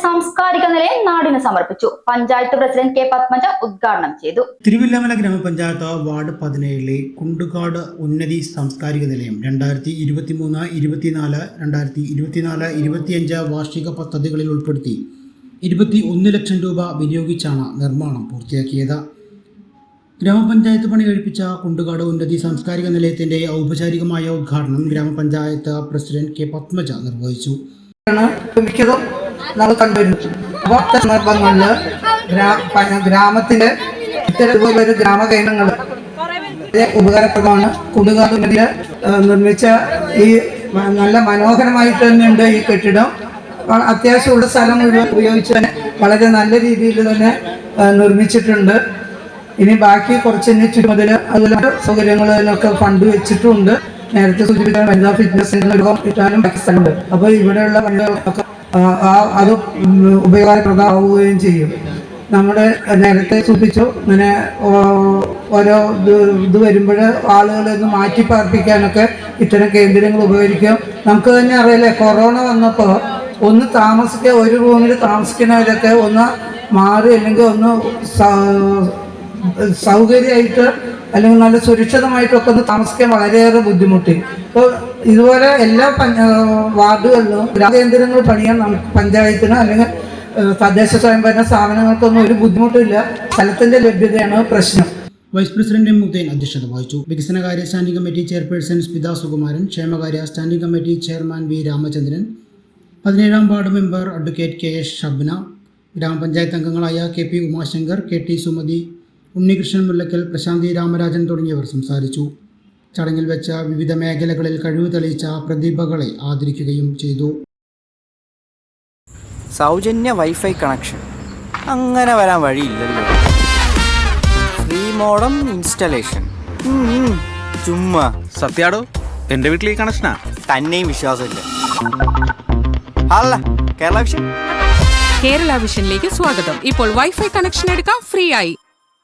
സാംസ്കാരിക നിലയം നാടിന് സമർപ്പിച്ചു. പഞ്ചായത്ത് പ്രസിഡന്റ് കെ പത്മജ ഉദ്ഘാടനം ചെയ്തു. തിരുവില്ലാമല ഗ്രാമപഞ്ചായത്ത് വാർഡ് 17 കുണ്ടുകാട് ഉന്നതി സാംസ്കാരിക നിലയം 2023-24 വാർഷിക പദ്ധതികളിൽ ഉൾപ്പെടുത്തി 21 ലക്ഷം രൂപ വിനിയോഗിച്ചാണ് നിർമ്മാണം പൂർത്തിയാക്കിയത്. ഗ്രാമപഞ്ചായത്ത് പണി കഴിപ്പിച്ച കുണ്ടുകാട് ഉന്നതി സാംസ്കാരിക നിലയത്തിന്റെ ഔപചാരികമായ ഉദ്ഘാടനം ഗ്രാമപഞ്ചായത്ത് പ്രസിഡന്റ് കെ പത്മജ നിർവഹിച്ചു. മിക്കതും നമ്മൾ കണ്ടുവരുന്നു. അപ്പോൾ സന്ദർഭങ്ങളിൽ ഗ്രാമത്തിലെ ഇത്തരത്തിലൊരു ഗ്രാമകേന്ദ്രങ്ങൾ ഉപകാരപ്രദമാണ്. കുണ്ടുകാട് നിർമ്മിച്ച ഈ നല്ല മനോഹരമായിട്ട് തന്നെയുണ്ട് ഈ കെട്ടിടം. അത്യാവശ്യമുള്ള സ്ഥലം മുഴുവൻ ഉപയോഗിച്ച് തന്നെ വളരെ നല്ല രീതിയിൽ തന്നെ നിർമ്മിച്ചിട്ടുണ്ട്. ഇനി ബാക്കി കുറച്ച് ചുറ്റുമതിൽ അതുപോലെ സൗകര്യങ്ങളിലൊക്കെ ഫണ്ട് വെച്ചിട്ടുണ്ട്. നേരത്തെ സൂചിപ്പിച്ച വനിതാ ഫിറ്റ്നസ് യോഗം കിട്ടാനും ബാക്കി സ്ഥലമുണ്ട്. അപ്പോൾ ഇവിടെയുള്ള വനിതകളൊക്കെ അത് ഉപകാരപ്രദമാവുകയും ചെയ്യും. നമ്മുടെ നേരത്തെ സൂചിപ്പിച്ചു ഇങ്ങനെ ഓരോ ഇത് വരുമ്പോൾ ആളുകളെ ഒന്ന് മാറ്റി പാർപ്പിക്കാനൊക്കെ ഇത്തരം കേന്ദ്രങ്ങൾ ഉപകരിക്കും. നമുക്ക് തന്നെ അറിയില്ലേ, കൊറോണ വന്നപ്പോൾ ഒന്ന് താമസിക്കുക, ഒരു റൂമിൽ താമസിക്കുന്നവരൊക്കെ ഒന്ന് മാറി അല്ലെങ്കിൽ ഒന്ന് സൗകര്യമായിട്ട് അല്ലെങ്കിൽ നല്ല സുരക്ഷിതമായിട്ടൊക്കെ ഒന്ന് താമസിക്കാൻ വളരെയേറെ ബുദ്ധിമുട്ടി. അപ്പോൾ ഇതുപോലെ എല്ലാ വാർഡുകളിലും ഗ്രാമകേന്ദ്രങ്ങൾ പണിയാൻ നമുക്ക് പഞ്ചായത്തിന് അല്ലെങ്കിൽ തദ്ദേശ സ്വയംഭരണ സ്ഥാപനങ്ങൾക്കൊന്നും ഒരു ബുദ്ധിമുട്ടില്ല. സ്ഥലത്തിന്റെ ലഭ്യതയാണ് പ്രശ്നം. വൈസ് പ്രസിഡന്റ് മുത്തേൻ അധ്യക്ഷത വഹിച്ചു. വികസനകാര്യ standing committee chairperson Smitha Sukumaran, ക്ഷേമകാര്യ standing committee chairman V Ramachandran, 17ാം ward member advocate K S Shabna, ഗ്രാമപഞ്ചായത്ത് അംഗങ്ങളായ K P Umashankar, K T Sumathi, Unnikrishnan Mullakkal, Prashanthi Ramarajan തുടങ്ങിയവർ സംസാരിച്ചു. ചടങ്ങിൽ വെച്ച വിവിധ മേഖലകളിൽ കഴിവ് തെളിയിച്ച പ്രതിഭകളെ ആദരിക്കുകയും ചെയ്തു. സൗജന്യ വൈഫൈ കണക്ഷൻ അങ്ങനെ വരാൻ വഴിയില്ലല്ലോ. ഫ്രീ മോഡം ഇൻസ്റ്റലേഷൻ ചുമ്മാ. സത്യാടോ, എന്റെ വീട്ടിൽ ഈ കണക്ഷനാ. തന്നെയും വിശ്വാസമില്ല. അല്ല, കേരള വിഷൻ. കേരള വിഷനിലേക്ക് സ്വാഗതം. ഇപ്പോൾ വൈഫൈ കണക്ഷൻ എടുക്കാം ഫ്രീ ആയി.